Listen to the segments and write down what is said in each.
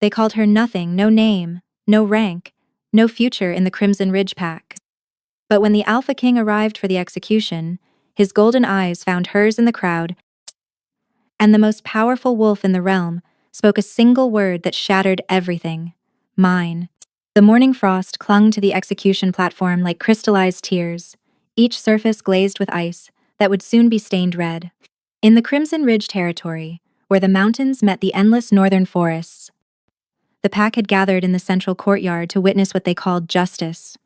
They called her nothing, no name, no rank, no future in the Crimson Ridge Pack. But when the Alpha King arrived for the execution, his golden eyes found hers in the crowd, and the most powerful wolf in the realm spoke a single word that shattered everything. Mine. The morning frost clung to the execution platform like crystallized tears, each surface glazed with ice that would soon be stained red. In the Crimson Ridge territory, where the mountains met the endless northern forests, the pack had gathered in the central courtyard to witness what they called justice.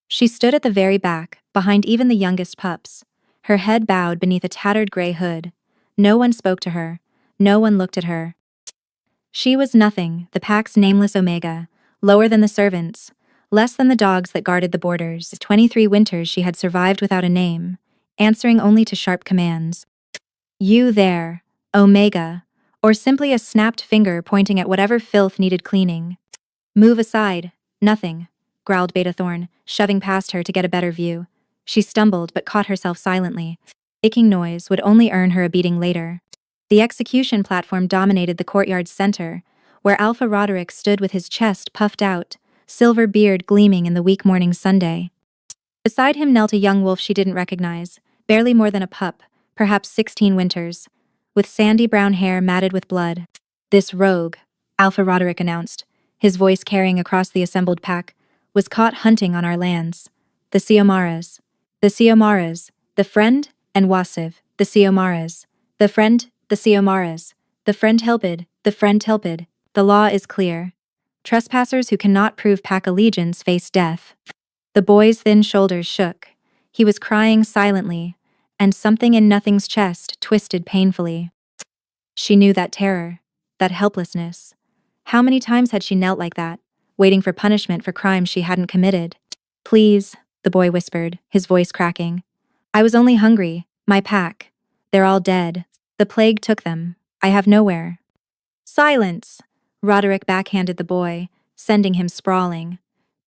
She stood at the very back, behind even the youngest pups, her head bowed beneath a tattered gray hood. No one spoke to her. No one looked at her. She was nothing, the pack's nameless omega, lower than the servants, less than the dogs that guarded the borders. 23 winters she had survived without a name, answering only to sharp commands. You there, Omega, or simply a snapped finger pointing at whatever filth needed cleaning. Move aside, nothing, growled Beta Thorn, shoving past her to get a better view. She stumbled but caught herself silently. Making noise would only earn her a beating later. The execution platform dominated the courtyard's center, where Alpha Roderick stood with his chest puffed out, silver beard gleaming in the weak morning sunday. Beside him knelt a young wolf she didn't recognize, barely more than a pup, perhaps 16 winters, with sandy brown hair matted with blood. This rogue, Alpha Roderick announced, his voice carrying across the assembled pack, was caught hunting on our lands. The Siomaras. The Siomaras. The friend, and Wasiv. The Siomaras. The friend, the Siomaras. The friend Hilpid. The friend Hilpid. The law is clear. Trespassers who cannot prove pack allegiance face death. The boy's thin shoulders shook. He was crying silently, and something in Nothing's chest twisted painfully. She knew that terror, that helplessness. How many times had she knelt like that, waiting for punishment for crimes she hadn't committed? Please, the boy whispered, his voice cracking. I was only hungry, my pack. They're all dead. The plague took them. I have nowhere. Silence! Roderick backhanded the boy, sending him sprawling.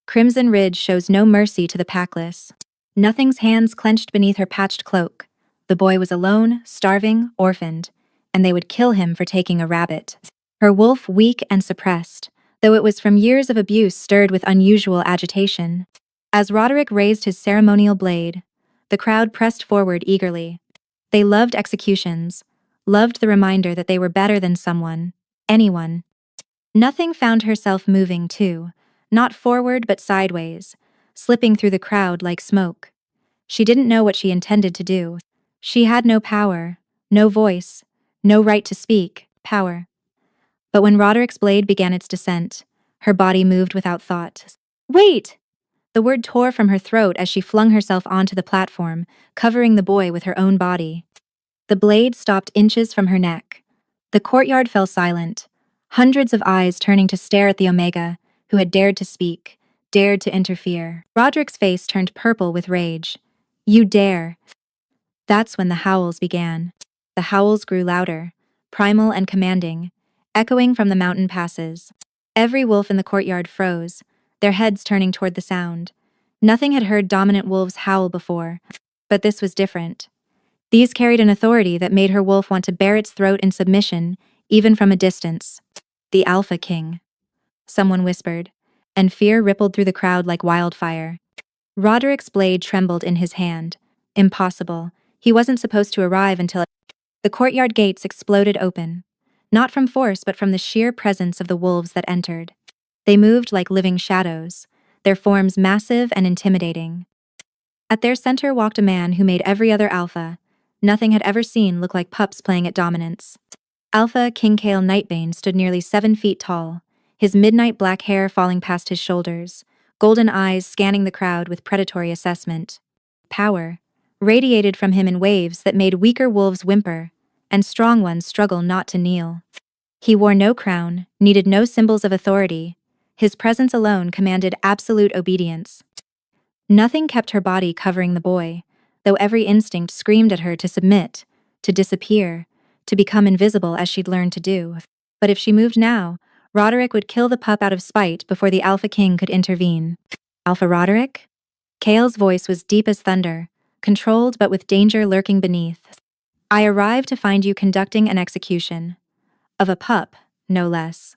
Crimson Ridge shows no mercy to the packless. Nothing's hands clenched beneath her patched cloak. The boy was alone, starving, orphaned, and they would kill him for taking a rabbit. Her wolf weak and suppressed, though it was from years of abuse stirred with unusual agitation. As Roderick raised his ceremonial blade, the crowd pressed forward eagerly. They loved executions, loved the reminder that they were better than someone, anyone. Nothing found herself moving too, not forward but sideways, slipping through the crowd like smoke. She didn't know what she intended to do. She had no power, no voice, no right to speak, power. But when Roderick's blade began its descent, her body moved without thought. Wait! The word tore from her throat as she flung herself onto the platform, covering the boy with her own body. The blade stopped inches from her neck. The courtyard fell silent, hundreds of eyes turning to stare at the Omega, who had dared to speak, dared to interfere. Roderick's face turned purple with rage. You dare! That's when the howls began. The howls grew louder, primal and commanding, echoing from the mountain passes. Every wolf in the courtyard froze, their heads turning toward the sound. Nothing had heard dominant wolves howl before, but this was different. These carried an authority that made her wolf want to bare its throat in submission, even from a distance. The Alpha King, someone whispered, and fear rippled through the crowd like wildfire. Roderick's blade trembled in his hand. Impossible. He wasn't supposed to arrive until the courtyard gates exploded open, not from force but from the sheer presence of the wolves that entered. They moved like living shadows, their forms massive and intimidating. At their center walked a man who made every other alpha Nothing had ever seen look like pups playing at dominance. Alpha Kingkale Nightbane stood nearly 7 feet tall, his midnight black hair falling past his shoulders, golden eyes scanning the crowd with predatory assessment. Power radiated from him in waves that made weaker wolves whimper, and strong ones struggle not to kneel. He wore no crown, needed no symbols of authority. His presence alone commanded absolute obedience. Nothing kept her body covering the boy, though every instinct screamed at her to submit, to disappear, to become invisible as she'd learned to do. But if she moved now, Roderick would kill the pup out of spite before the Alpha King could intervene. Alpha Roderick? Kale's voice was deep as thunder, controlled but with danger lurking beneath. I arrived to find you conducting an execution. Of a pup, no less.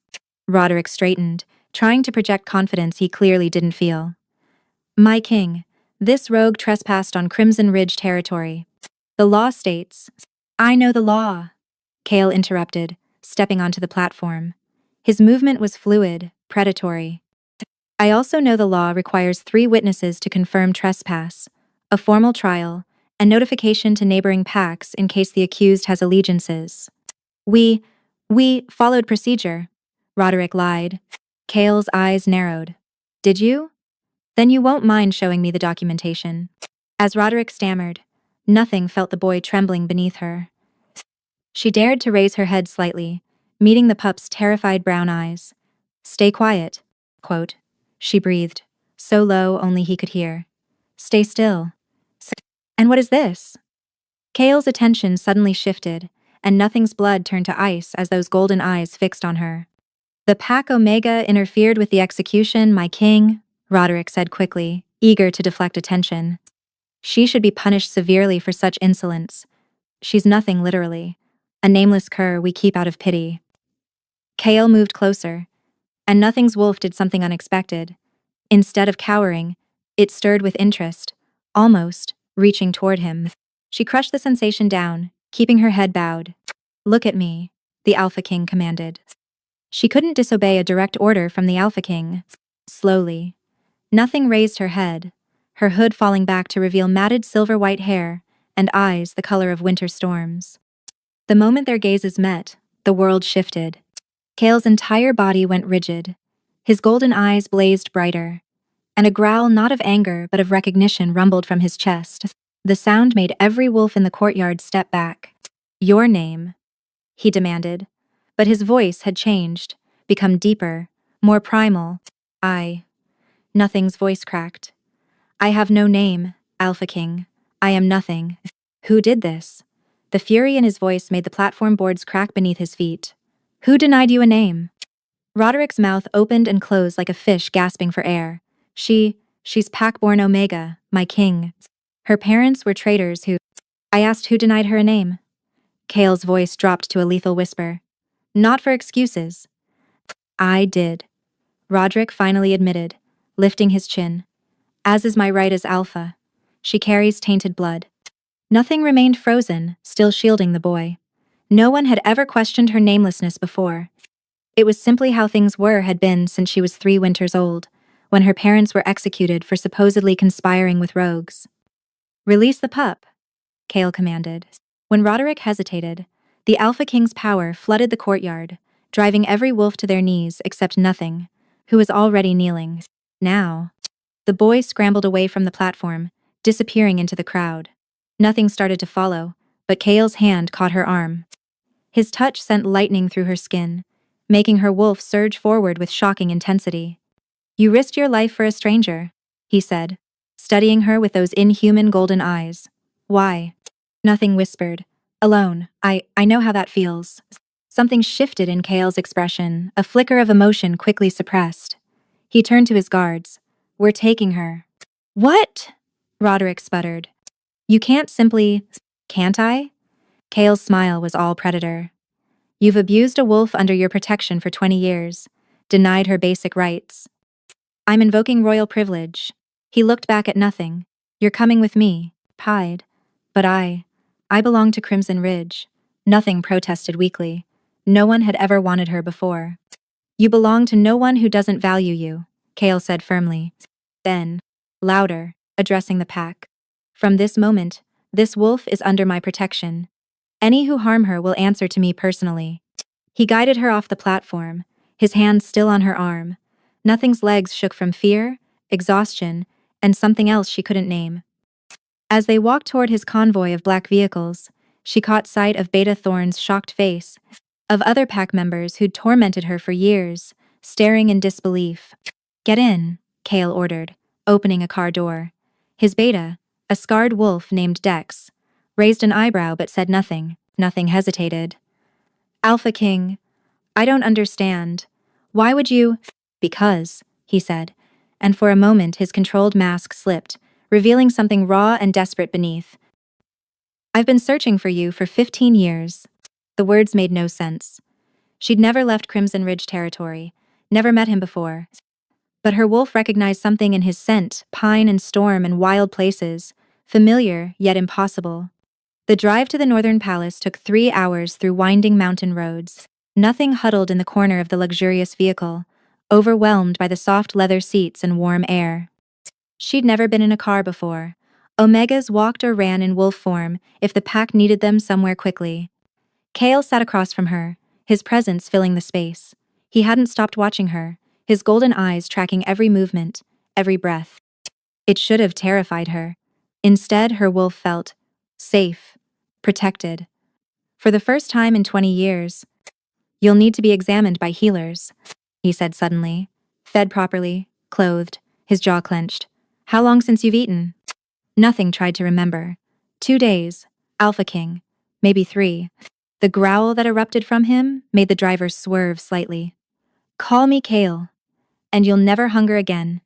Roderick straightened, trying to project confidence he clearly didn't feel. My king, this rogue trespassed on Crimson Ridge territory. The law states. I know the law, Kale interrupted, stepping onto the platform. His movement was fluid, predatory. I also know the law requires 3 witnesses to confirm trespass, a formal trial, and notification to neighboring packs in case the accused has allegiances. We followed procedure, Roderick lied. Kale's eyes narrowed. Did you? Then you won't mind showing me the documentation. As Roderick stammered, Nothing felt the boy trembling beneath her. She dared to raise her head slightly, meeting the pup's terrified brown eyes. Stay quiet, quote. She breathed, so low only he could hear. Stay still. And what is this? Kale's attention suddenly shifted, and Nothing's blood turned to ice as those golden eyes fixed on her. The Pack Omega interfered with the execution, my king, Roderick said quickly, eager to deflect attention. She should be punished severely for such insolence. She's nothing literally. A nameless cur we keep out of pity. Kale moved closer, and Nothing's wolf did something unexpected. Instead of cowering, it stirred with interest, almost reaching toward him. She crushed the sensation down, keeping her head bowed. Look at me, the Alpha King commanded. She couldn't disobey a direct order from the Alpha King. Slowly, Nothing raised her head, her hood falling back to reveal matted silver-white hair and eyes the color of winter storms. The moment their gazes met, the world shifted. Kale's entire body went rigid. His golden eyes blazed brighter, and a growl not of anger but of recognition rumbled from his chest. The sound made every wolf in the courtyard step back. Your name, he demanded, but his voice had changed, become deeper, more primal. Nothing's voice cracked. I have no name, Alpha King. I am nothing. Who did this? The fury in his voice made the platform boards crack beneath his feet. Who denied you a name? Roderick's mouth opened and closed like a fish gasping for air. She's Packborn Omega, my king. Her parents were traitors who... I asked who denied her a name. Kale's voice dropped to a lethal whisper. Not for excuses. I did. Roderick finally admitted, lifting his chin. As is my right as Alpha. She carries tainted blood. Nothing remained frozen, still shielding the boy. No one had ever questioned her namelessness before. It was simply how things had been since she was 3 winters old, when her parents were executed for supposedly conspiring with rogues. Release the pup, Kale commanded. When Roderick hesitated, the Alpha King's power flooded the courtyard, driving every wolf to their knees except Nothing, who was already kneeling. Now, the boy scrambled away from the platform, disappearing into the crowd. Nothing started to follow, but Kale's hand caught her arm. His touch sent lightning through her skin, making her wolf surge forward with shocking intensity. You risked your life for a stranger, he said, studying her with those inhuman golden eyes. Why? Nothing whispered. Alone, I know how that feels. Something shifted in Kale's expression, a flicker of emotion quickly suppressed. He turned to his guards. We're taking her. What? Roderick sputtered. You can't simply... Can't I? Kale's smile was all predator. You've abused a wolf under your protection for 20 years, denied her basic rights. I'm invoking royal privilege. He looked back at Nothing. You're coming with me, pied. But I belong to Crimson Ridge. Nothing protested weakly. No one had ever wanted her before. You belong to no one who doesn't value you, Kale said firmly. Then, louder, addressing the pack. From this moment, this wolf is under my protection. Any who harm her will answer to me personally. He guided her off the platform, his hand still on her arm. Nothing's legs shook from fear, exhaustion, and something else she couldn't name. As they walked toward his convoy of black vehicles, she caught sight of Beta Thorn's shocked face, of other pack members who'd tormented her for years, staring in disbelief. Get in, Kale ordered, opening a car door. His Beta, a scarred wolf named Dex, raised an eyebrow but said nothing. Nothing hesitated. Alpha King, I don't understand. Why would you... Because, he said, and for a moment his controlled mask slipped, revealing something raw and desperate beneath. I've been searching for you for 15 years. The words made no sense. She'd never left Crimson Ridge territory, never met him before. But her wolf recognized something in his scent, pine and storm and wild places, familiar yet impossible. The drive to the northern palace took 3 hours through winding mountain roads. Nothing huddled in the corner of the luxurious vehicle, overwhelmed by the soft leather seats and warm air. She'd never been in a car before. Omegas walked or ran in wolf form if the pack needed them somewhere quickly. Kale sat across from her, his presence filling the space. He hadn't stopped watching her, his golden eyes tracking every movement, every breath. It should have terrified her. Instead, her wolf felt safe, protected. For the first time in 20 years, "You'll need to be examined by healers," he said suddenly. "Fed properly, clothed," his jaw clenched. "How long since you've eaten?" Nothing tried to remember. 2 days, Alpha King, maybe 3. The growl that erupted from him made the driver swerve slightly. "Call me Kale, and you'll never hunger again."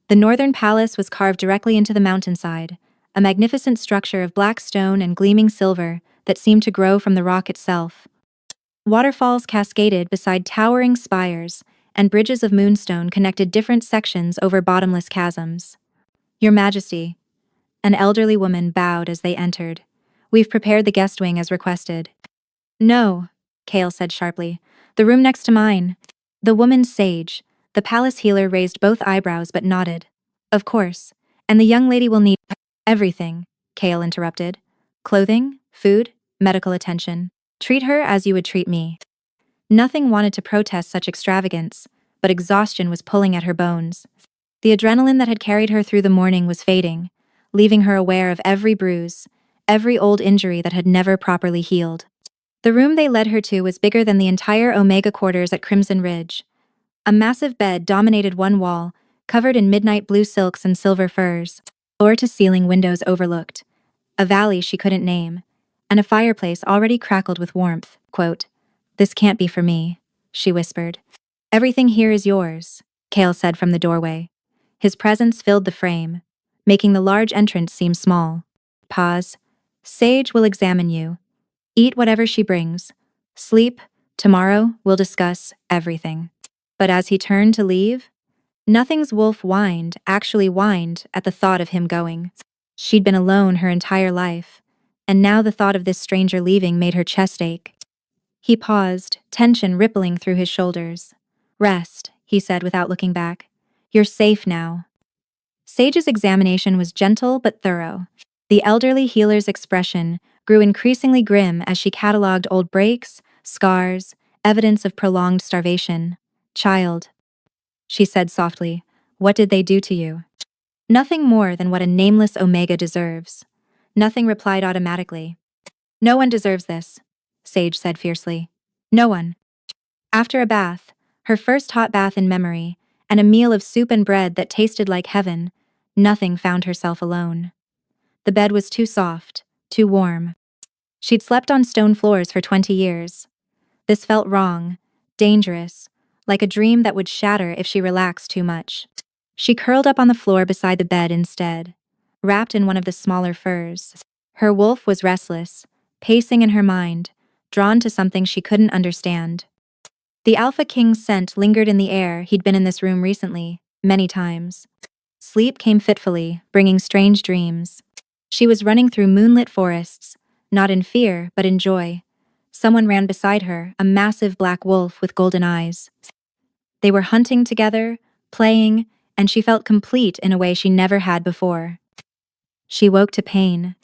The northern palace was carved directly into the mountainside, a magnificent structure of black stone and gleaming silver that seemed to grow from the rock itself. Waterfalls cascaded beside towering spires, and bridges of moonstone connected different sections over bottomless chasms. "Your Majesty," an elderly woman bowed as they entered. "We've prepared the guest wing as requested." "No," Kale said sharply. "The room next to mine." The woman's sage, the palace healer, raised both eyebrows but nodded. "Of course. And the young lady will need everything," Kale interrupted. "Clothing, food, medical attention. Treat her as you would treat me." Nothing wanted to protest such extravagance, but exhaustion was pulling at her bones. The adrenaline that had carried her through the morning was fading, leaving her aware of every bruise, every old injury that had never properly healed. The room they led her to was bigger than the entire Omega quarters at Crimson Ridge. A massive bed dominated one wall, covered in midnight blue silks and silver furs. Floor-to-ceiling windows overlooked a valley she couldn't name, and a fireplace already crackled with warmth. Quote, "This can't be for me," she whispered. "Everything here is yours," Kale said from the doorway. His presence filled the frame, making the large entrance seem small. Pause. "Sage will examine you. Eat whatever she brings. Sleep. Tomorrow we'll discuss everything." But as he turned to leave, Nothing's wolf actually whined at the thought of him going. She'd been alone her entire life, and now the thought of this stranger leaving made her chest ache. He paused, tension rippling through his shoulders. "Rest," he said without looking back. "You're safe now." Sage's examination was gentle but thorough. The elderly healer's expression grew increasingly grim as she catalogued old breaks, scars, evidence of prolonged starvation. "Child," she said softly, "what did they do to you?" "Nothing more than what a nameless Omega deserves." Nothing replied automatically. "No one deserves this," Sage said fiercely. "No one." After a bath, her first hot bath in memory, and a meal of soup and bread that tasted like heaven, Nothing found herself alone. The bed was too soft, too warm. She'd slept on stone floors for 20 years. This felt wrong, dangerous, like a dream that would shatter if she relaxed too much. She curled up on the floor beside the bed instead, wrapped in one of the smaller furs. Her wolf was restless, pacing in her mind, drawn to something she couldn't understand. The Alpha King's scent lingered in the air. He'd been in this room recently, many times. Sleep came fitfully, bringing strange dreams. She was running through moonlit forests, not in fear, but in joy. Someone ran beside her, a massive black wolf with golden eyes. They were hunting together, playing, and she felt complete in a way she never had before. She woke to pain.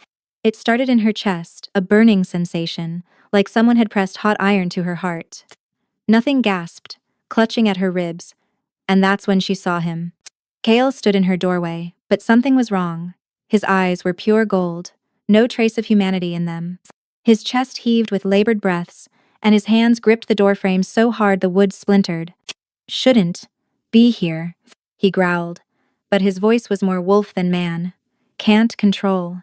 It started in her chest, a burning sensation, like someone had pressed hot iron to her heart. Nothing gasped, clutching at her ribs, and that's when she saw him. Kale stood in her doorway, but something was wrong. His eyes were pure gold, no trace of humanity in them. His chest heaved with labored breaths, and his hands gripped the doorframe so hard the wood splintered. "Shouldn't be here," he growled, but his voice was more wolf than man. "Can't control."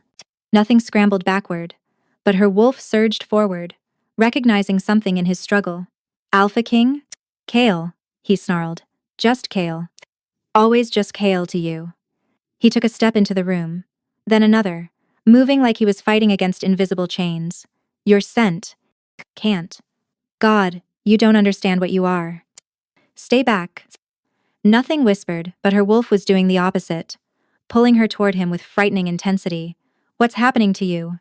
Nothing scrambled backward, but her wolf surged forward, recognizing something in his struggle. "Alpha King?" "Kale," he snarled. "Just Kale. Always just Kale to you." He took a step into the room, then another, moving like he was fighting against invisible chains. "You're sent. Can't. God, You don't understand what you are. Stay back. Nothing whispered, but her wolf was doing the opposite, pulling her toward him with frightening intensity. What's happening to you?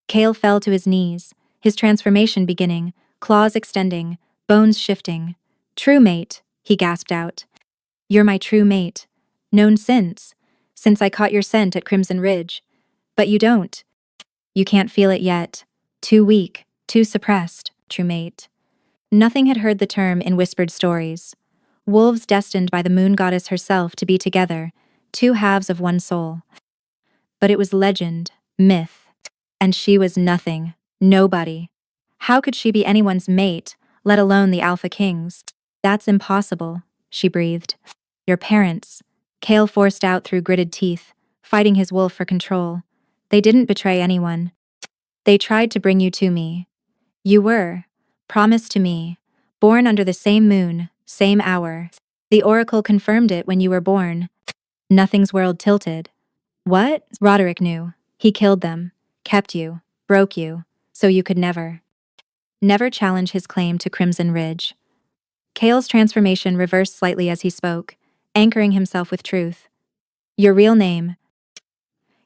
Kale fell to his knees, his transformation beginning, claws extending, bones shifting. True mate, he gasped out. You're my true mate. Known since I caught your scent at Crimson Ridge. But you don't. You can't feel it yet. Too weak, too suppressed, true mate. Nothing had heard the term in whispered stories. Wolves destined by the moon goddess herself to be together, two halves of one soul. But it was legend, myth. And she was nothing, nobody. How could she be anyone's mate, let alone the Alpha King's? That's impossible, she breathed. Your parents. Kale forced out through gritted teeth, fighting his wolf for control. They didn't betray anyone. They tried to bring you to me. You were, promised to me, born under the same moon, same hour. The oracle confirmed it when you were born. Nothing's world tilted. What? Roderick knew. He killed them, kept you, broke you, so you could never challenge his claim to Crimson Ridge. Kale's transformation reversed slightly as he spoke, anchoring himself with truth. Your real name.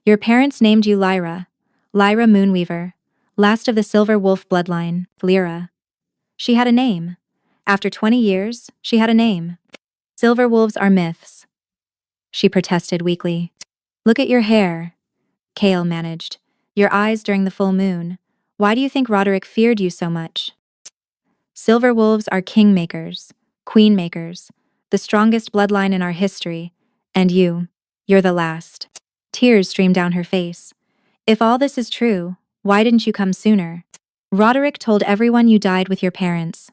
Your parents named you Lyra Moonweaver, last of the Silver Wolf bloodline, Lyra. She had a name. After 20 years, she had a name. Silver wolves are myths, she protested weakly. Look at your hair, Kale managed. Your eyes during the full moon. Why do you think Roderick feared you so much? Silver wolves are kingmakers, queenmakers, the strongest bloodline in our history, and you're the last. Tears streamed down her face. If all this is true, why didn't you come sooner? Roderick told everyone you died with your parents.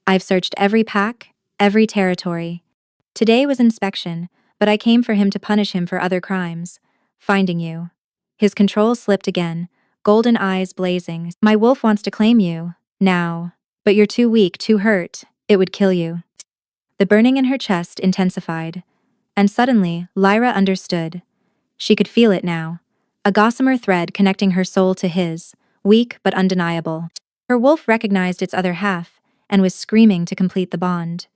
I've searched every pack, every territory. Today was inspection, but I came for him to punish him for other crimes. Finding you. His control slipped again, golden eyes blazing. My wolf wants to claim you, now. But you're too weak, too hurt. It would kill you. The burning in her chest intensified. And suddenly, Lyra understood. She could feel it now. A gossamer thread connecting her soul to his, weak but undeniable. Her wolf recognized its other half, and was screaming to complete the bond.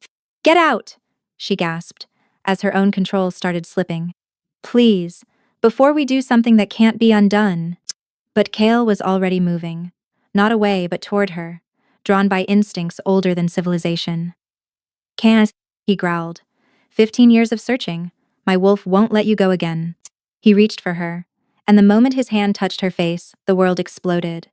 Get out! She gasped, as her own control started slipping. Please, before we do something that can't be undone. But Kale was already moving. Not away but toward her, drawn by instincts older than civilization. Can't, he growled. 15 years of searching. My wolf won't let you go again. He reached for her, and the moment his hand touched her face, the world exploded.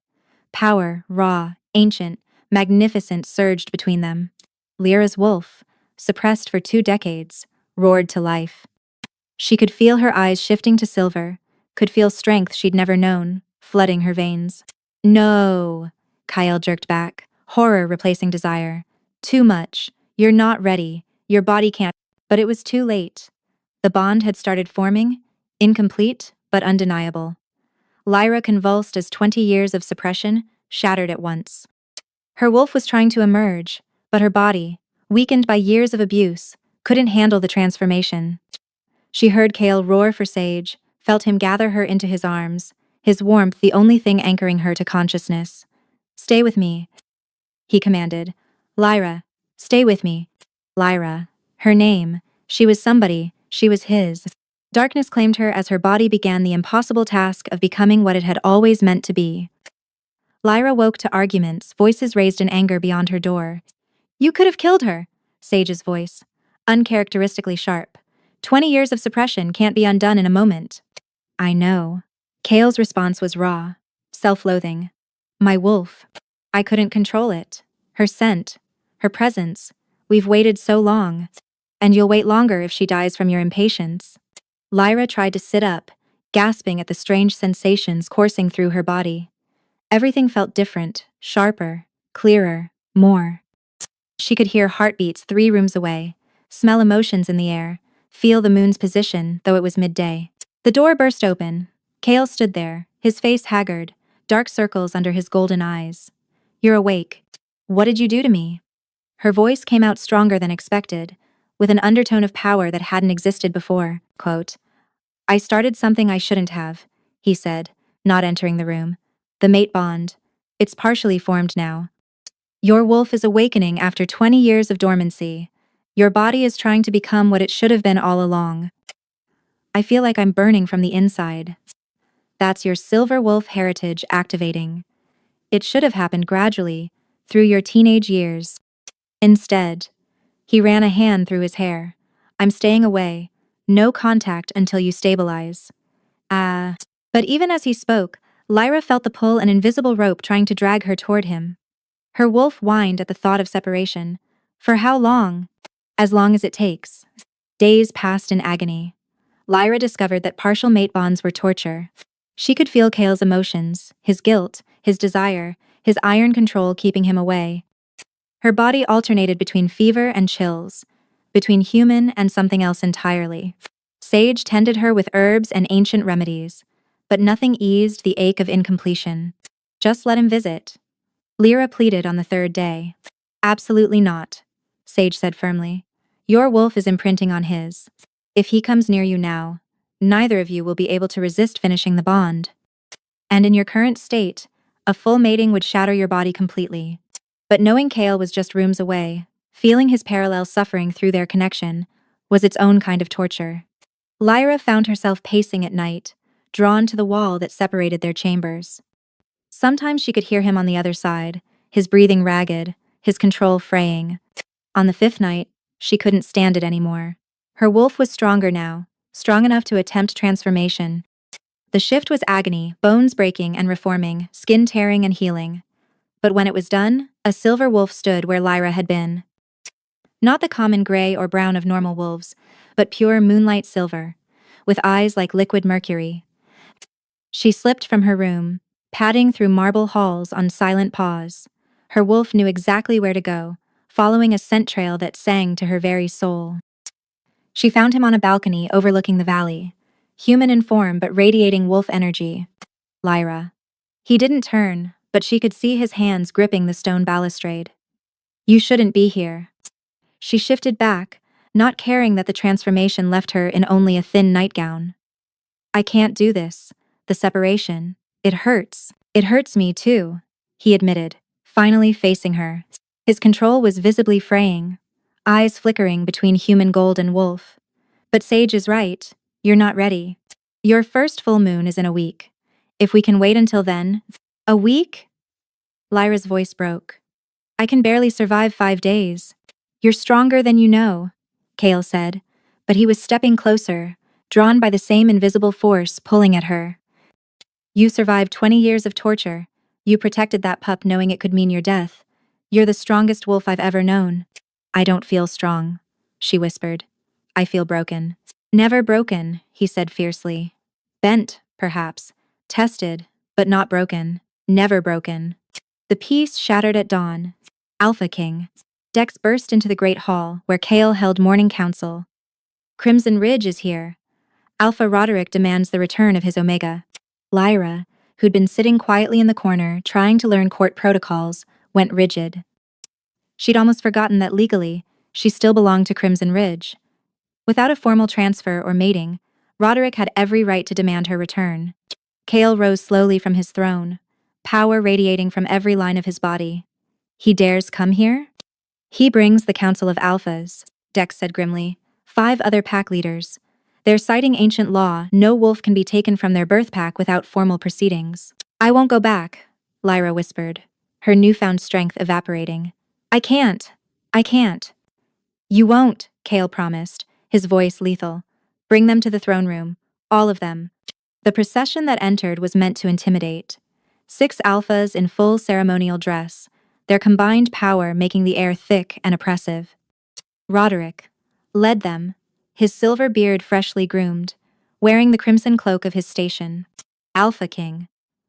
Power, raw, ancient, magnificent surged between them. Lyra's wolf, suppressed for 2 decades, roared to life. She could feel her eyes shifting to silver, could feel strength she'd never known, flooding her veins. No, Kyle jerked back, horror replacing desire. Too much. You're not ready. Your body can't. But it was too late. The bond had started forming, incomplete but undeniable. Lyra convulsed as 20 years of suppression shattered at once. Her wolf was trying to emerge, but her body, weakened by years of abuse, couldn't handle the transformation. She heard Kale roar for Sage, felt him gather her into his arms, his warmth the only thing anchoring her to consciousness. Stay with me, he commanded. Lyra, stay with me. Lyra, her name, she was somebody, she was his. Darkness claimed her as her body began the impossible task of becoming what it had always meant to be. Lyra woke to arguments, voices raised in anger beyond her door. You could have killed her, Sage's voice, uncharacteristically sharp. 20 years of suppression can't be undone in a moment. I know. Kale's response was raw, self-loathing. My wolf. I couldn't control it. Her scent, her presence. We've waited so long. And you'll wait longer if she dies from your impatience. Lyra tried to sit up, gasping at the strange sensations coursing through her body. Everything felt different, sharper, clearer, more. She could hear heartbeats 3 rooms away, smell emotions in the air, feel the moon's position, though it was midday. The door burst open. Kale stood there, his face haggard, dark circles under his golden eyes. You're awake. What did you do to me? Her voice came out stronger than expected, with an undertone of power that hadn't existed before. Quote, I started something I shouldn't have, he said, not entering the room. The mate bond. It's partially formed now. Your wolf is awakening after 20 years of dormancy. Your body is trying to become what it should have been all along. I feel like I'm burning from the inside. That's your silver wolf heritage activating. It should have happened gradually, through your teenage years. Instead, he ran a hand through his hair. I'm staying away. No contact until you stabilize. But even as he spoke, Lyra felt the pull an invisible rope trying to drag her toward him. Her wolf whined at the thought of separation. For how long? As long as it takes. Days passed in agony. Lyra discovered that partial mate bonds were torture. She could feel Kale's emotions, his guilt, his desire, his iron control keeping him away. Her body alternated between fever and chills, between human and something else entirely. Sage tended her with herbs and ancient remedies, but nothing eased the ache of incompletion. Just let him visit. Lyra pleaded on the third day. Absolutely not, Sage said firmly. Your wolf is imprinting on his. If he comes near you now, neither of you will be able to resist finishing the bond. And in your current state, a full mating would shatter your body completely. But knowing Kale was just rooms away, feeling his parallel suffering through their connection, was its own kind of torture. Lyra found herself pacing at night, drawn to the wall that separated their chambers. Sometimes she could hear him on the other side, his breathing ragged, his control fraying. On the fifth night, she couldn't stand it anymore. Her wolf was stronger now, strong enough to attempt transformation. The shift was agony, bones breaking and reforming, skin tearing and healing. But when it was done, a silver wolf stood where Lyra had been. Not the common gray or brown of normal wolves, but pure moonlight silver, with eyes like liquid mercury. She slipped from her room, padding through marble halls on silent paws. Her wolf knew exactly where to go, following a scent trail that sang to her very soul. She found him on a balcony overlooking the valley, human in form but radiating wolf energy. Lyra. He didn't turn, but she could see his hands gripping the stone balustrade. You shouldn't be here. She shifted back, not caring that the transformation left her in only a thin nightgown. I can't do this. The separation. It hurts. It hurts me too, he admitted, finally facing her. His control was visibly fraying, eyes flickering between human gold and wolf. But Sage is right. You're not ready. Your first full moon is in a week. If we can wait until then. A week? Lyra's voice broke. I can barely survive 5 days. You're stronger than you know, Kale said, but he was stepping closer, drawn by the same invisible force pulling at her. You survived 20 years of torture. You protected that pup knowing it could mean your death. You're the strongest wolf I've ever known. I don't feel strong, she whispered. I feel broken. Never broken, he said fiercely. Bent, perhaps. Tested, but not broken. Never broken. The peace shattered at dawn. Alpha King. Dex burst into the great hall, where Kale held morning council. Crimson Ridge is here. Alpha Roderick demands the return of his Omega. Lyra, who'd been sitting quietly in the corner, trying to learn court protocols, went rigid. She'd almost forgotten that legally, she still belonged to Crimson Ridge. Without a formal transfer or mating, Roderick had every right to demand her return. Kale rose slowly from his throne, power radiating from every line of his body. He dares come here? He brings the Council of Alphas, Dex said grimly. 5 other pack leaders. They're citing ancient law, no wolf can be taken from their birth pack without formal proceedings. I won't go back, Lyra whispered, her newfound strength evaporating. I can't. You won't, Kale promised, his voice lethal. Bring them to the throne room, all of them. The procession that entered was meant to intimidate. 6 alphas in full ceremonial dress, their combined power making the air thick and oppressive. Roderick led them, his silver beard freshly groomed, wearing the crimson cloak of his station. Alpha King.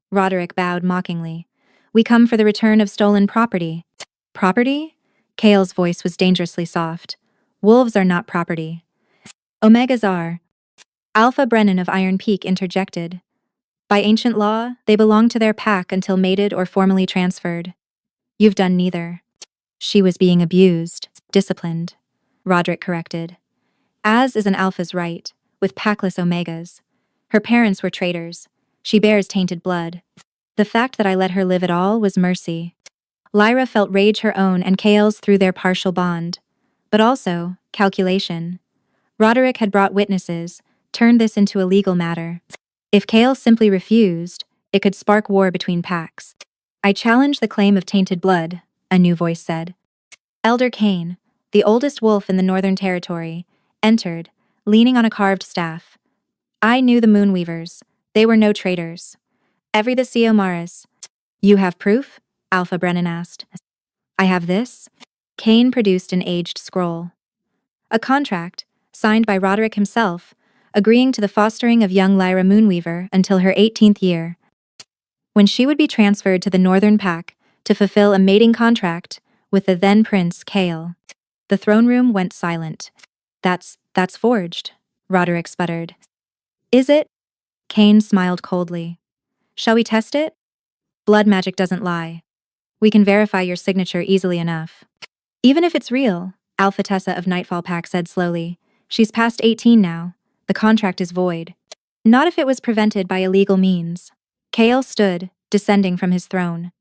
Roderick bowed mockingly. We come for the return of stolen property. Property? Kale's voice was dangerously soft. Wolves are not property. Omegas are. Alpha Brennan of Iron Peak interjected. By ancient law, they belong to their pack until mated or formally transferred. You've done neither. She was being abused, disciplined, Roderick corrected. As is an alpha's right, with packless omegas. Her parents were traitors. She bears tainted blood. The fact that I let her live at all was mercy. Lyra felt rage her own and Kale's through their partial bond. But also, calculation. Roderick had brought witnesses, turned this into a legal matter. If Kale simply refused, it could spark war between packs. I challenge the claim of tainted blood, a new voice said. Elder Cain, the oldest wolf in the Northern Territory, entered, leaning on a carved staff. I knew the Moonweavers. They were no traitors. Every the Siomaris. You have proof? Alpha Brennan asked. I have this. Cain produced an aged scroll. A contract, signed by Roderick himself, agreeing to the fostering of young Lyra Moonweaver until her 18th year, when she would be transferred to the Northern Pack to fulfill a mating contract with the then Prince Kale. The throne room went silent. That's forged, Roderick sputtered. Is it? Cain smiled coldly. Shall we test it? Blood magic doesn't lie. We can verify your signature easily enough. Even if it's real, Alpha Tessa of Nightfall Pack said slowly. She's past 18 now. The contract is void. Not if it was prevented by illegal means. Kale stood, descending from his throne.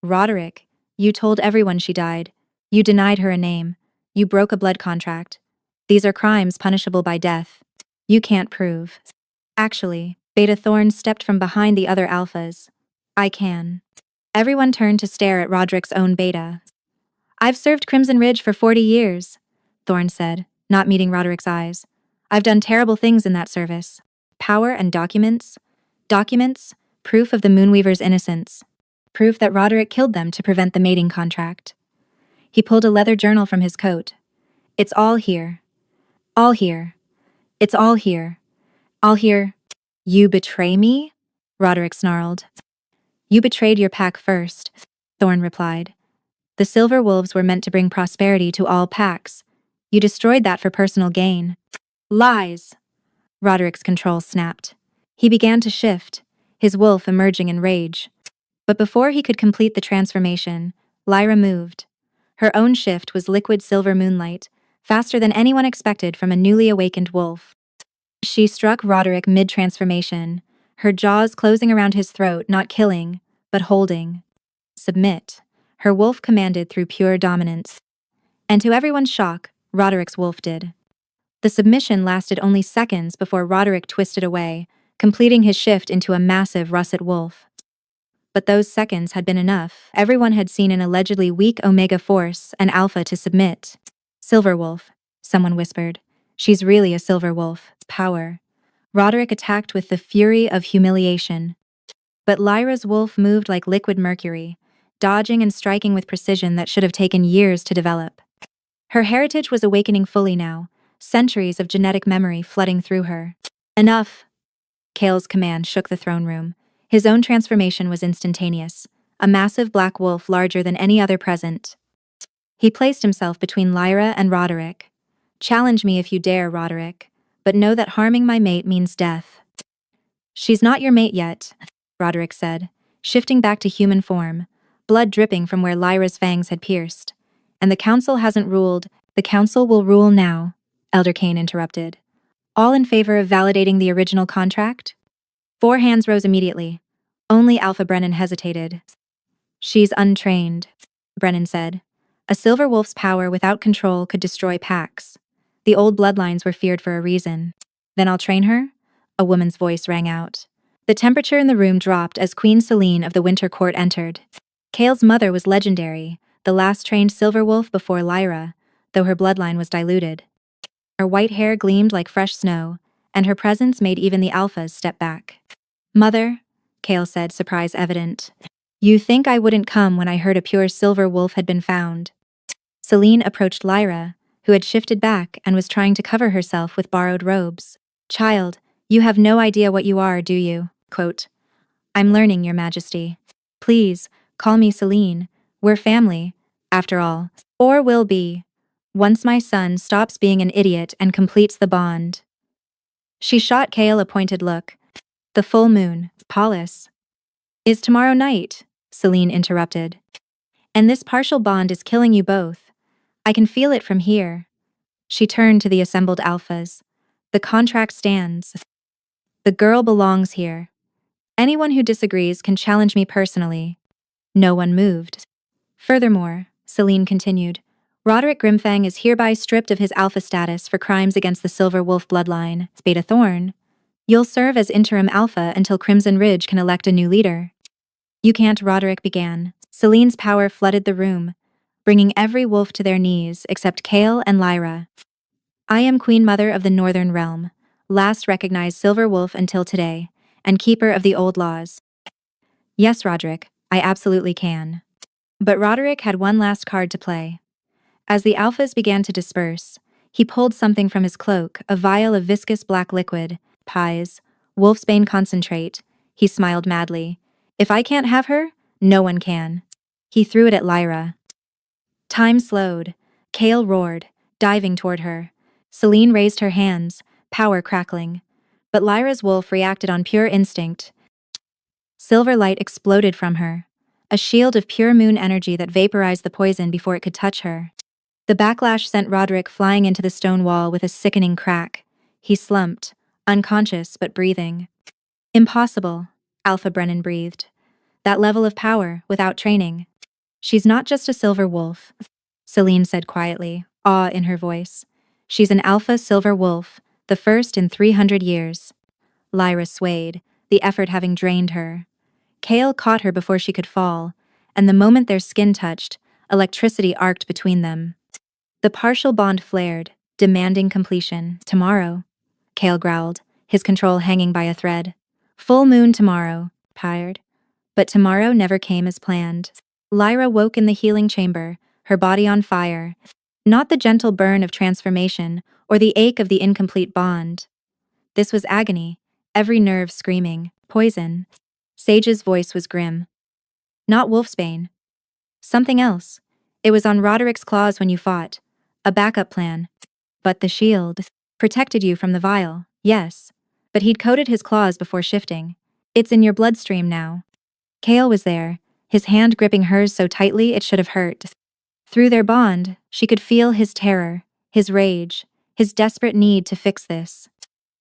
Roderick, you told everyone she died. You denied her a name. You broke a blood contract. These are crimes punishable by death. You can't prove. Actually, Beta Thorn stepped from behind the other alphas. I can. Everyone turned to stare at Roderick's own Beta. I've served Crimson Ridge for 40 years, Thorn said, not meeting Roderick's eyes. I've done terrible things in that service. Power and documents? Documents? Proof of the Moonweaver's innocence. Proof that Roderick killed them to prevent the mating contract. He pulled a leather journal from his coat. It's all here. All here. It's all here. All here. You betray me? Roderick snarled. You betrayed your pack first, Thorn replied. The Silver Wolves were meant to bring prosperity to all packs. You destroyed that for personal gain. Lies! Roderick's control snapped. He began to shift, his wolf emerging in rage. But before he could complete the transformation, Lyra moved. Her own shift was liquid silver moonlight, faster than anyone expected from a newly awakened wolf. She struck Roderick mid-transformation, her jaws closing around his throat, not killing, but holding. Submit, her wolf commanded through pure dominance. And to everyone's shock, Roderick's wolf did. The submission lasted only seconds before Roderick twisted away, completing his shift into a massive russet wolf. But those seconds had been enough. Everyone had seen an allegedly weak Omega force an Alpha to submit. Silver Wolf, someone whispered. She's really a Silver Wolf. Power. Roderick attacked with the fury of humiliation. But Lyra's wolf moved like liquid mercury, dodging and striking with precision that should have taken years to develop. Her heritage was awakening fully now, centuries of genetic memory flooding through her. Enough! Kale's command shook the throne room. His own transformation was instantaneous, a massive black wolf larger than any other present. He placed himself between Lyra and Roderick. Challenge me if you dare, Roderick, but know that harming my mate means death. She's not your mate yet, Roderick said, shifting back to human form, blood dripping from where Lyra's fangs had pierced. And the council hasn't ruled. The council will rule now, Elder Cain interrupted. All in favor of validating the original contract? 4 hands rose immediately. Only Alpha Brennan hesitated. She's untrained, Brennan said. A silver wolf's power without control could destroy packs. The old bloodlines were feared for a reason. Then I'll train her? A woman's voice rang out. The temperature in the room dropped as Queen Selene of the Winter Court entered. Kale's mother was legendary, the last trained silver wolf before Lyra, though her bloodline was diluted. Her white hair gleamed like fresh snow, and her presence made even the alphas step back. Mother, Kale said, surprise evident. You think I wouldn't come when I heard a pure silver wolf had been found? Selene approached Lyra, who had shifted back and was trying to cover herself with borrowed robes. Child, you have no idea what you are, do you? Quote, I'm learning, Your Majesty. Please, call me Selene. We're family, after all. Or will be. Once my son stops being an idiot and completes the bond. She shot Kale a pointed look. The full moon, Paulus. Is tomorrow night, Selene interrupted. And this partial bond is killing you both. I can feel it from here. She turned to the assembled alphas. The contract stands. The girl belongs here. Anyone who disagrees can challenge me personally. No one moved. Furthermore, Celine continued, Roderick Grimfang is hereby stripped of his alpha status for crimes against the Silver Wolf bloodline. Beta Thorn, you'll serve as interim alpha until Crimson Ridge can elect a new leader. You can't, Roderick began. Celine's power flooded the room, bringing every wolf to their knees except Kale and Lyra. I am Queen Mother of the Northern Realm, last recognized Silver Wolf until today, and keeper of the old laws. Yes, Roderick, I absolutely can. But Roderick had one last card to play. As the alphas began to disperse, he pulled something from his cloak, a vial of viscous black liquid, pies, wolfsbane concentrate. He smiled madly. If I can't have her, no one can. He threw it at Lyra. Time slowed. Kale roared, diving toward her. Celine raised her hands, power crackling. But Lyra's wolf reacted on pure instinct. Silver light exploded from her, a shield of pure moon energy that vaporized the poison before it could touch her. The backlash sent Roderick flying into the stone wall with a sickening crack. He slumped, unconscious but breathing. Impossible, Alpha Brennan breathed. That level of power, without training. She's not just a silver wolf, Celine said quietly, awe in her voice. She's an alpha silver wolf, the first in 300 years. Lyra swayed, the effort having drained her. Kale caught her before she could fall, and the moment their skin touched, electricity arced between them. The partial bond flared, demanding completion. Tomorrow, Kale growled, his control hanging by a thread. Full moon tomorrow, tired. But tomorrow never came as planned. Lyra woke in the healing chamber, her body on fire. Not the gentle burn of transformation, or the ache of the incomplete bond. This was agony, every nerve screaming, poison. Sage's voice was grim. Not wolfsbane. Something else. It was on Roderick's claws when you fought. A backup plan. But the shield protected you from the vial, yes. But he'd coated his claws before shifting. It's in your bloodstream now. Kale was there, his hand gripping hers so tightly it should have hurt. Through their bond, she could feel his terror, his rage, his desperate need to fix this.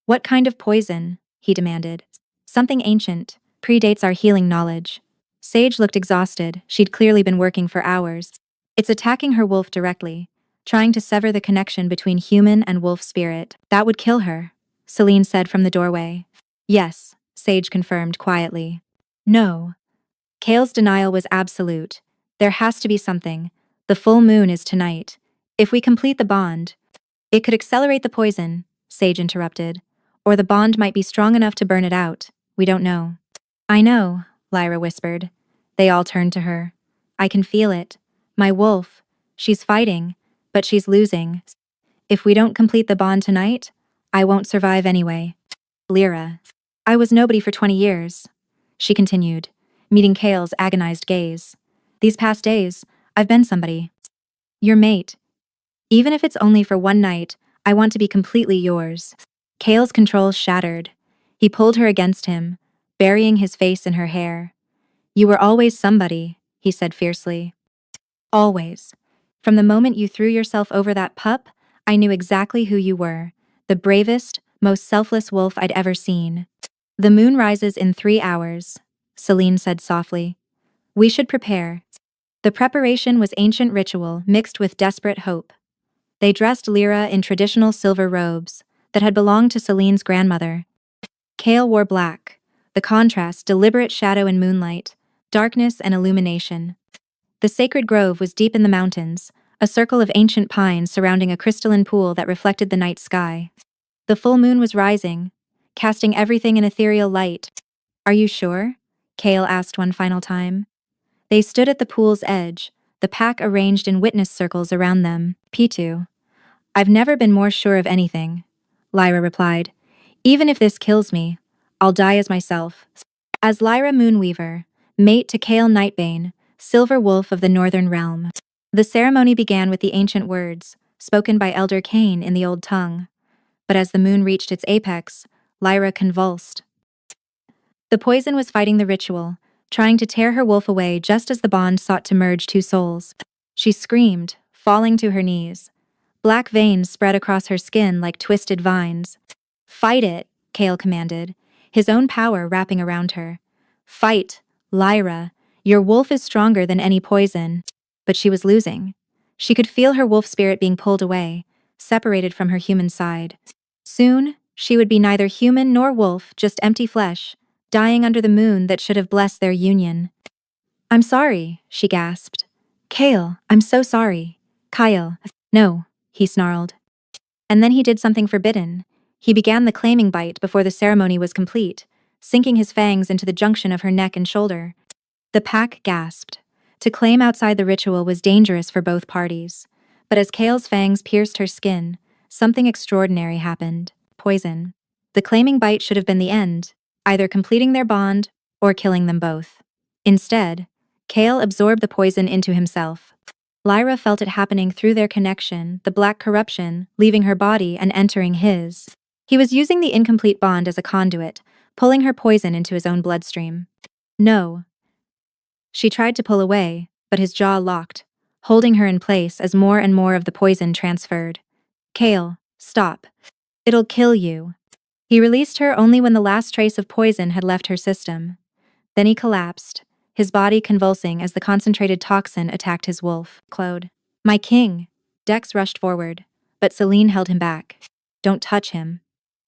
What kind of poison? He demanded. Something ancient, predates our healing knowledge. Sage looked exhausted, she'd clearly been working for hours. It's attacking her wolf directly, trying to sever the connection between human and wolf spirit. That would kill her, Celine said from the doorway. Yes, Sage confirmed quietly. No. Kale's denial was absolute. There has to be something. The full moon is tonight. If we complete the bond, it could accelerate the poison, Sage interrupted. Or the bond might be strong enough to burn it out. We don't know. I know, Lyra whispered. They all turned to her. I can feel it. My wolf. She's fighting, but she's losing. If we don't complete the bond tonight, I won't survive anyway. Lyra. I was nobody for 20 years. She continued, meeting Kale's agonized gaze. These past days, I've been somebody. Your mate. Even if it's only for one night, I want to be completely yours. Kale's control shattered. He pulled her against him, burying his face in her hair. You were always somebody, he said fiercely. Always. From the moment you threw yourself over that pup, I knew exactly who you were. The bravest, most selfless wolf I'd ever seen. The moon rises in 3 hours, Celine said softly. We should prepare. The preparation was ancient ritual mixed with desperate hope. They dressed Lyra in traditional silver robes that had belonged to Celine's grandmother. Kale wore black, the contrast deliberate shadow and moonlight, darkness and illumination. The sacred grove was deep in the mountains, a circle of ancient pines surrounding a crystalline pool that reflected the night sky. The full moon was rising, casting everything in ethereal light. Are you sure? Kale asked one final time. They stood at the pool's edge, the pack arranged in witness circles around them. P2. I've never been more sure of anything, Lyra replied. Even if this kills me, I'll die as myself. As Lyra Moonweaver, mate to Kale Nightbane, Silver Wolf of the Northern Realm. The ceremony began with the ancient words, spoken by Elder Cain in the old tongue. But as the moon reached its apex, Lyra convulsed. The poison was fighting the ritual, trying to tear her wolf away just as the bond sought to merge two souls. She screamed, falling to her knees. Black veins spread across her skin like twisted vines. Fight it, Kale commanded, his own power wrapping around her. Fight, Lyra. Your wolf is stronger than any poison. but she was losing. She could feel her wolf spirit being pulled away, separated from her human side. Soon, she would be neither human nor wolf, just empty flesh, dying under the moon that should have blessed their union. "I'm sorry," she gasped. "Kale, I'm so sorry." "Kyle." "No," he snarled. And then he did something forbidden. He began the claiming bite before the ceremony was complete, sinking his fangs into the junction of her neck and shoulder. The pack gasped. To claim outside the ritual was dangerous for both parties. But as Kale's fangs pierced her skin, something extraordinary happened. Poison. The claiming bite should have been the end, either completing their bond or killing them both. Instead, Kale absorbed the poison into himself. Lyra felt it happening through their connection, the black corruption, leaving her body and entering his. He was using the incomplete bond as a conduit, pulling her poison into his own bloodstream. "No." She tried to pull away, but his jaw locked, holding her in place as more and more of the poison transferred. "Kale, stop. It'll kill you." He released her only when the last trace of poison had left her system. Then he collapsed, his body convulsing as the concentrated toxin attacked his wolf. Claude. "My king." Dex rushed forward, but Celine held him back. "Don't touch him.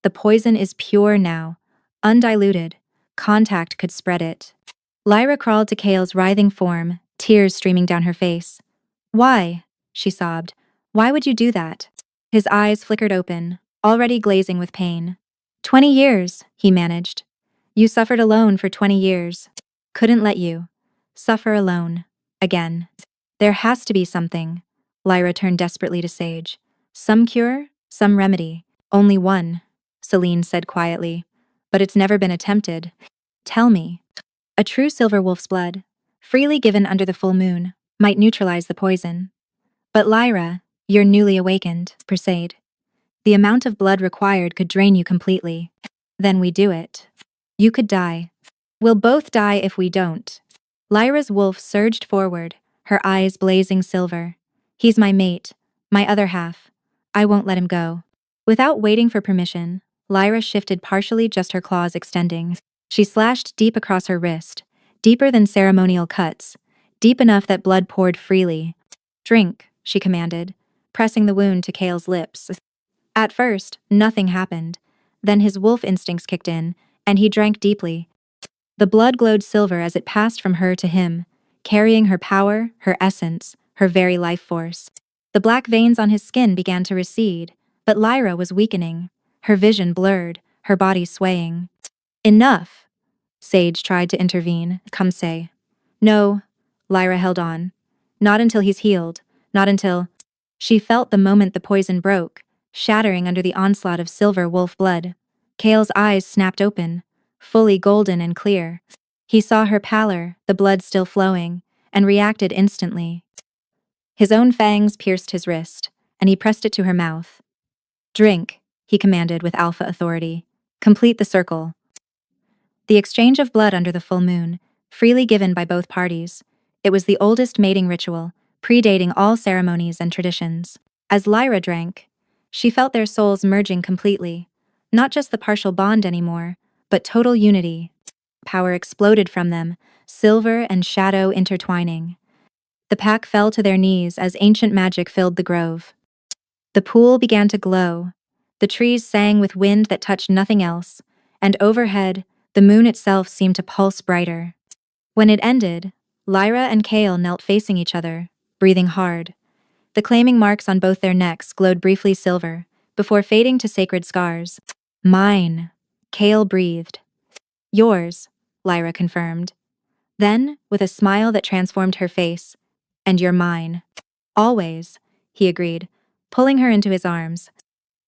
The poison is pure now, undiluted. Contact could spread it." Lyra crawled to Kale's writhing form, tears streaming down her face. "Why?" she sobbed. "Why would you do that?" His eyes flickered open, already glazing with pain. 20 years, he managed. "You suffered alone for 20 years. Couldn't let you suffer alone. Again. There has to be something." Lyra turned desperately to Sage. "Some cure? Some remedy?" "Only one," Celine said quietly. "But it's never been attempted." "Tell me." "A true silver wolf's blood, freely given under the full moon, might neutralize the poison. But Lyra, you're newly awakened, Perseid. The amount of blood required could drain you completely. Then we do it. You could die. We'll both die if we don't." Lyra's wolf surged forward, her eyes blazing silver. "He's my mate, my other half. I won't let him go." Without waiting for permission, Lyra shifted partially, just her claws extending. She slashed deep across her wrist, deeper than ceremonial cuts, deep enough that blood poured freely. "Drink," she commanded, pressing the wound to Kale's lips. At first, nothing happened. Then his wolf instincts kicked in, and he drank deeply. The blood glowed silver as it passed from her to him, carrying her power, her essence, her very life force. The black veins on his skin began to recede, but Lyra was weakening, her vision blurred, her body swaying. "Enough!" Sage tried to intervene. "Come say." "No," Lyra held on. "Not until he's healed, not until—" She felt the moment the poison broke, shattering under the onslaught of silver wolf blood. Kale's eyes snapped open, fully golden and clear. He saw her pallor, the blood still flowing, and reacted instantly. His own fangs pierced his wrist, and he pressed it to her mouth. "Drink," he commanded with alpha authority. "Complete the circle." The exchange of blood under the full moon, freely given by both parties. It was the oldest mating ritual, predating all ceremonies and traditions. As Lyra drank, she felt their souls merging completely. Not just the partial bond anymore, but total unity. Power exploded from them, silver and shadow intertwining. The pack fell to their knees as ancient magic filled the grove. The pool began to glow. The trees sang with wind that touched nothing else, and overhead, the moon itself seemed to pulse brighter. When it ended, Lyra and Kale knelt facing each other, breathing hard. The claiming marks on both their necks glowed briefly silver, before fading to sacred scars. "Mine," Kale breathed. "Yours," Lyra confirmed. Then, with a smile that transformed her face, "And you're mine." "Always," he agreed, pulling her into his arms.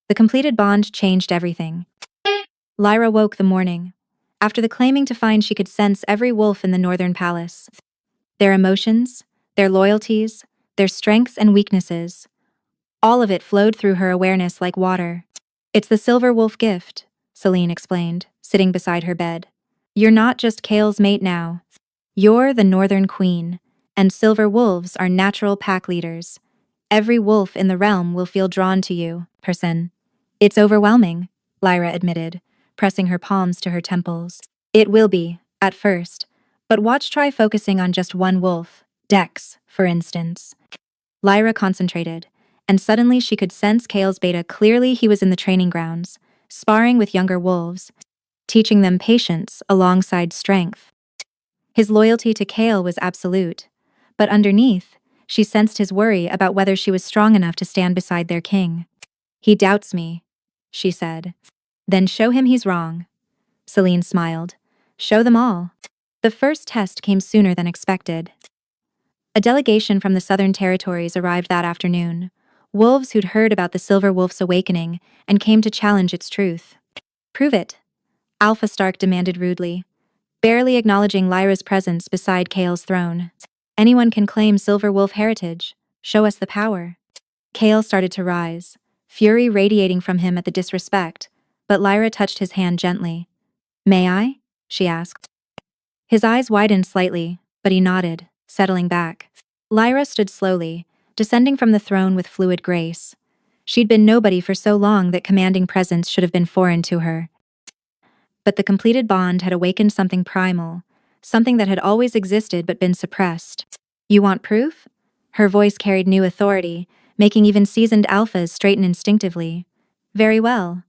The completed bond changed everything. Lyra woke the morning, after the claiming, to find she could sense every wolf in the northern palace. Their emotions, their loyalties, their strengths and weaknesses. All of it flowed through her awareness like water. "It's the silver wolf gift," Celine explained, sitting beside her bed. "You're not just Kale's mate now. You're the Northern Queen, and silver wolves are natural pack leaders. Every wolf in the realm will feel drawn to you, person." "It's overwhelming," Lyra admitted, pressing her palms to her temples. "It will be, at first, but try focusing on just one wolf. Dex, for instance. Lyra concentrated, and suddenly she could sense Kale's beta clearly. He was in the training grounds, sparring with younger wolves, teaching them patience alongside strength. His loyalty to Kale was absolute, but underneath, she sensed his worry about whether she was strong enough to stand beside their king. He doubts me, she said. Then show him he's wrong. Celine smiled. Show them all. The first test came sooner than expected. A delegation from the Southern Territories arrived that afternoon, wolves who'd heard about the Silver Wolf's awakening and came to challenge its truth. Prove it, Alpha Stark demanded rudely, barely acknowledging Lyra's presence beside Kale's throne. Anyone can claim Silver Wolf heritage. Show us the power. Kale started to rise, fury radiating from him at the disrespect, but Lyra touched his hand gently. May I? She asked. His eyes widened slightly, but he nodded, settling back. Lyra stood slowly, descending from the throne with fluid grace. She'd been nobody for so long that commanding presence should have been foreign to her. But the completed bond had awakened something primal, something that had always existed but been suppressed. You want proof? Her voice carried new authority, making even seasoned alphas straighten instinctively. Very well.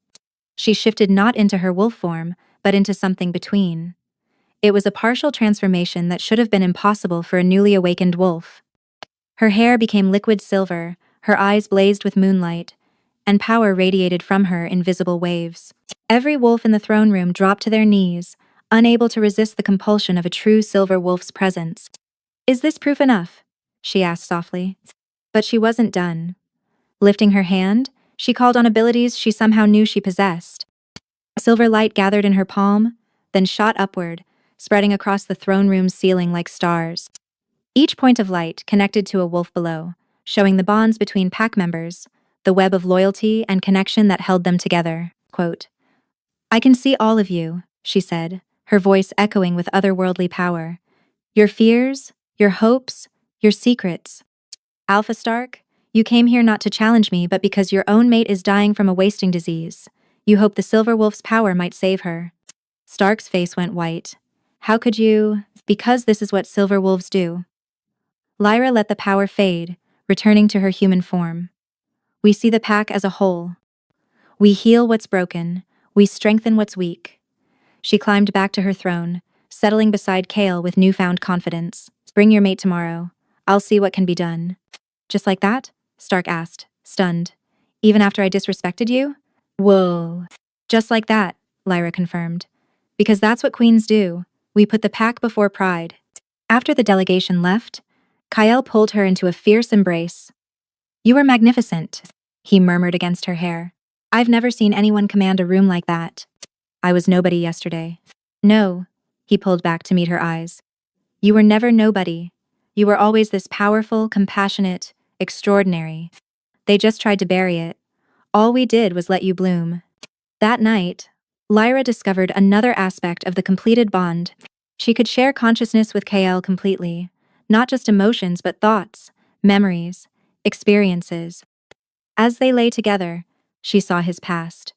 She shifted not into her wolf form, but into something between. It was a partial transformation that should have been impossible for a newly awakened wolf. Her hair became liquid silver, her eyes blazed with moonlight, and power radiated from her in visible waves. Every wolf in the throne room dropped to their knees, unable to resist the compulsion of a true silver wolf's presence. Is this proof enough? She asked softly. But she wasn't done. Lifting her hand, she called on abilities she somehow knew she possessed. Silver light gathered in her palm, then shot upward, spreading across the throne room's ceiling like stars. Each point of light connected to a wolf below, showing the bonds between pack members, the web of loyalty and connection that held them together. Quote, I can see all of you, she said, her voice echoing with otherworldly power. Your fears, your hopes, your secrets. Alpha Stark, you came here not to challenge me but because your own mate is dying from a wasting disease. You hope the Silver Wolf's power might save her. Stark's face went white. How could you? Because this is what Silver Wolves do. Lyra let the power fade, returning to her human form. We see the pack as a whole. We heal what's broken. We strengthen what's weak. She climbed back to her throne, settling beside Kale with newfound confidence. Bring your mate tomorrow. I'll see what can be done. Just like that? Stark asked, stunned. Even after I disrespected you? Whoa. Just like that, Lyra confirmed. Because that's what queens do. We put the pack before pride. After the delegation left, Kyle pulled her into a fierce embrace. You are magnificent, he murmured against her hair. I've never seen anyone command a room like that. I was nobody yesterday. No, he pulled back to meet her eyes. You were never nobody. You were always this powerful, compassionate, extraordinary. They just tried to bury it. All we did was let you bloom. That night, Lyra discovered another aspect of the completed bond. She could share consciousness with KL completely, not just emotions but thoughts, memories, experiences. As they lay together, she saw his past.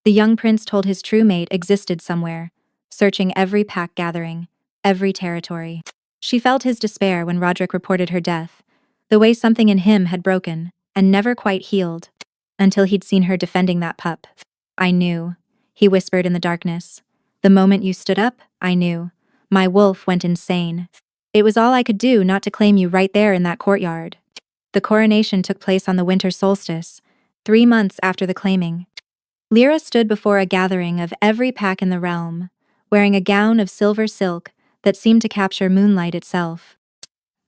The young prince told his true mate existed somewhere, searching every pack gathering, every territory. She felt his despair when Roderick reported her death, the way something in him had broken and never quite healed, until he'd seen her defending that pup. I knew, he whispered in the darkness. The moment you stood up, I knew. My wolf went insane. It was all I could do not to claim you right there in that courtyard. The coronation took place on the winter solstice, 3 months after the claiming. Lyra stood before a gathering of every pack in the realm, wearing a gown of silver silk that seemed to capture moonlight itself.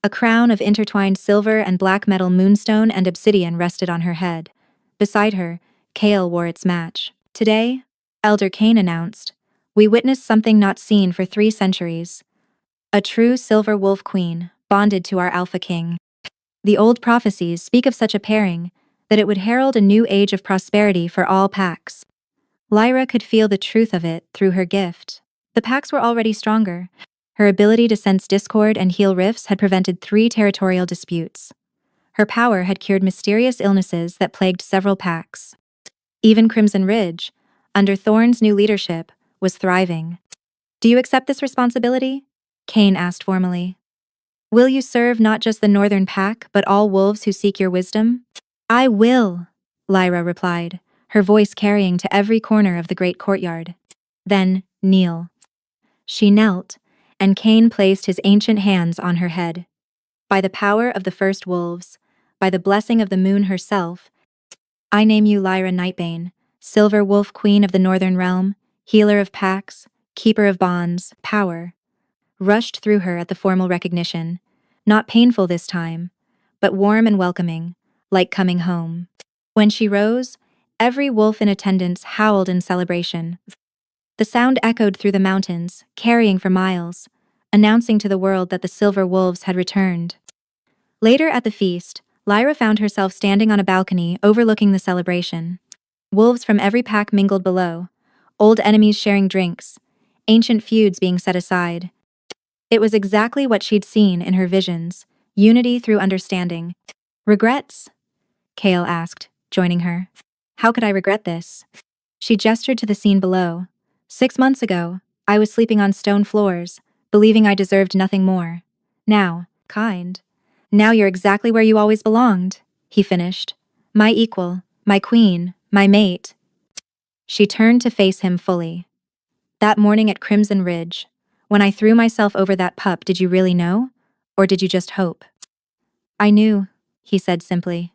A crown of intertwined silver and black metal moonstone and obsidian rested on her head. Beside her, Kale wore its match. Today, Elder Cain announced, we witnessed something not seen for 3 centuries. A true silver wolf queen, bonded to our Alpha King. The old prophecies speak of such a pairing, that it would herald a new age of prosperity for all packs. Lyra could feel the truth of it through her gift. The packs were already stronger. Her ability to sense discord and heal rifts had prevented 3 territorial disputes. Her power had cured mysterious illnesses that plagued several packs. Even Crimson Ridge, under Thorne's new leadership, was thriving. Do you accept this responsibility? Cain asked formally. Will you serve not just the northern pack, but all wolves who seek your wisdom? I will, Lyra replied, her voice carrying to every corner of the great courtyard. Then, kneel. She knelt, and Cain placed his ancient hands on her head. By the power of the first wolves, by the blessing of the moon herself, I name you Lyra Nightbane, Silver Wolf Queen of the Northern Realm, healer of packs, keeper of bonds, power. Rushed through her at the formal recognition, not painful this time, but warm and welcoming, like coming home. When she rose, every wolf in attendance howled in celebration. The sound echoed through the mountains, carrying for miles, announcing to the world that the silver wolves had returned. Later at the feast, Lyra found herself standing on a balcony overlooking the celebration. Wolves from every pack mingled below, old enemies sharing drinks, ancient feuds being set aside. It was exactly what she'd seen in her visions, unity through understanding. Regrets? Kale asked, joining her. How could I regret this? She gestured to the scene below. 6 months ago, I was sleeping on stone floors, believing I deserved nothing more. Now, kind. Now you're exactly where you always belonged, he finished. My equal, my queen, my mate. She turned to face him fully. That morning at Crimson Ridge, when I threw myself over that pup, did you really know? Or did you just hope? I knew, he said simply.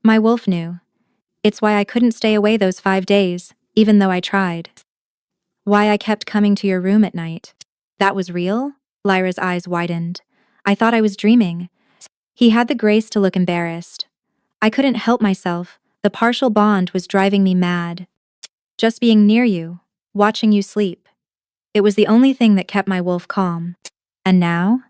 My wolf knew. It's why I couldn't stay away those 5 days, even though I tried. Why I kept coming to your room at night. That was real? Lyra's eyes widened. I thought I was dreaming. He had the grace to look embarrassed. I couldn't help myself. The partial bond was driving me mad. Just being near you, watching you sleep. It was the only thing that kept my wolf calm. And now?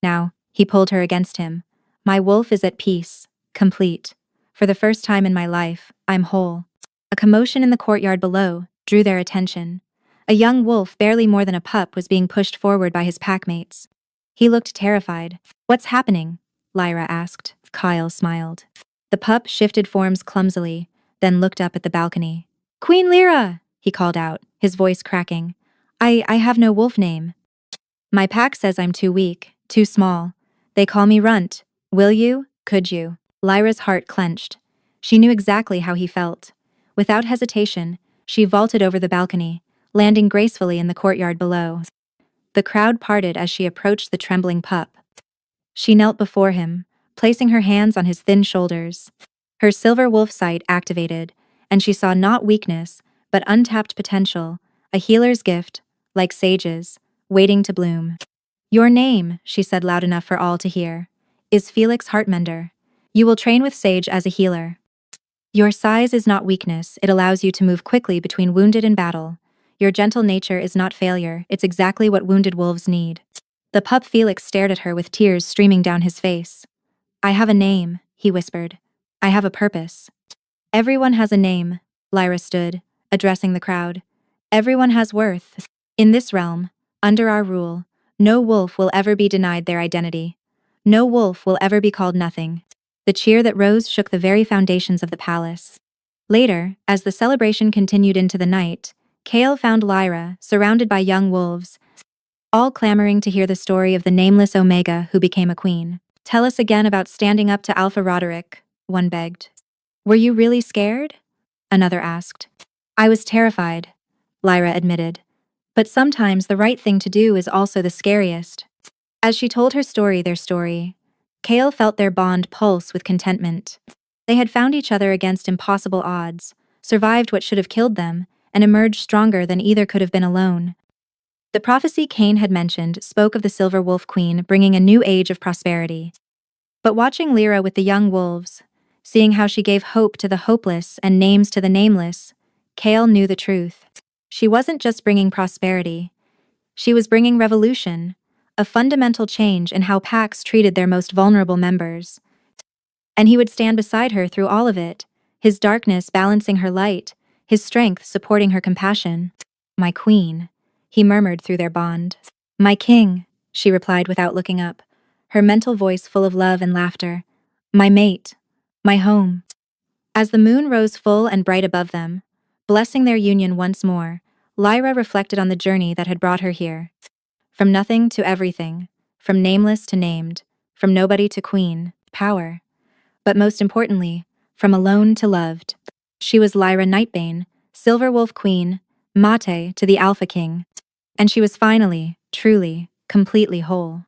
Now, he pulled her against him. My wolf is at peace, complete. For the first time in my life, I'm whole. A commotion in the courtyard below drew their attention. A young wolf, barely more than a pup, was being pushed forward by his packmates. He looked terrified. What's happening? Lyra asked. Kyle smiled. The pup shifted forms clumsily, then looked up at the balcony. Queen Lyra! He called out, his voice cracking. I have no wolf name. My pack says I'm too weak, too small. They call me Runt. Will you? Could you? Lyra's heart clenched. She knew exactly how he felt. Without hesitation, she vaulted over the balcony, landing gracefully in the courtyard below. The crowd parted as she approached the trembling pup. She knelt before him, placing her hands on his thin shoulders. Her silver wolf sight activated, and she saw not weakness, but untapped potential, a healer's gift, like sages, waiting to bloom. Your name, she said loud enough for all to hear, is Felix Heartmender. You will train with Sage as a healer. Your size is not weakness, it allows you to move quickly between wounded and battle. Your gentle nature is not failure, it's exactly what wounded wolves need. The pup Felix stared at her with tears streaming down his face. I have a name, he whispered. I have a purpose. Everyone has a name, Lyra stood, addressing the crowd. Everyone has worth. In this realm, under our rule, no wolf will ever be denied their identity. No wolf will ever be called nothing. The cheer that rose shook the very foundations of the palace. Later, as the celebration continued into the night, Kale found Lyra, surrounded by young wolves, all clamoring to hear the story of the nameless Omega who became a queen. Tell us again about standing up to Alpha Roderick, one begged. Were you really scared? Another asked. I was terrified, Lyra admitted. But sometimes the right thing to do is also the scariest. As she told her story, their story, Kale felt their bond pulse with contentment. They had found each other against impossible odds, survived what should have killed them, and emerged stronger than either could have been alone. The prophecy Cain had mentioned spoke of the Silver Wolf Queen bringing a new age of prosperity. But watching Lyra with the young wolves, seeing how she gave hope to the hopeless and names to the nameless, Kale knew the truth. She wasn't just bringing prosperity. She was bringing revolution, a fundamental change in how packs treated their most vulnerable members. And he would stand beside her through all of it, his darkness balancing her light, his strength supporting her compassion. My queen, he murmured through their bond. My king, she replied without looking up, her mental voice full of love and laughter. My mate, my home. As the moon rose full and bright above them, blessing their union once more, Lyra reflected on the journey that had brought her here. From nothing to everything, from nameless to named, from nobody to queen, power. But most importantly, from alone to loved. She was Lyra Nightbane, Silver Wolf Queen, Mate to the Alpha King. And she was finally, truly, completely whole.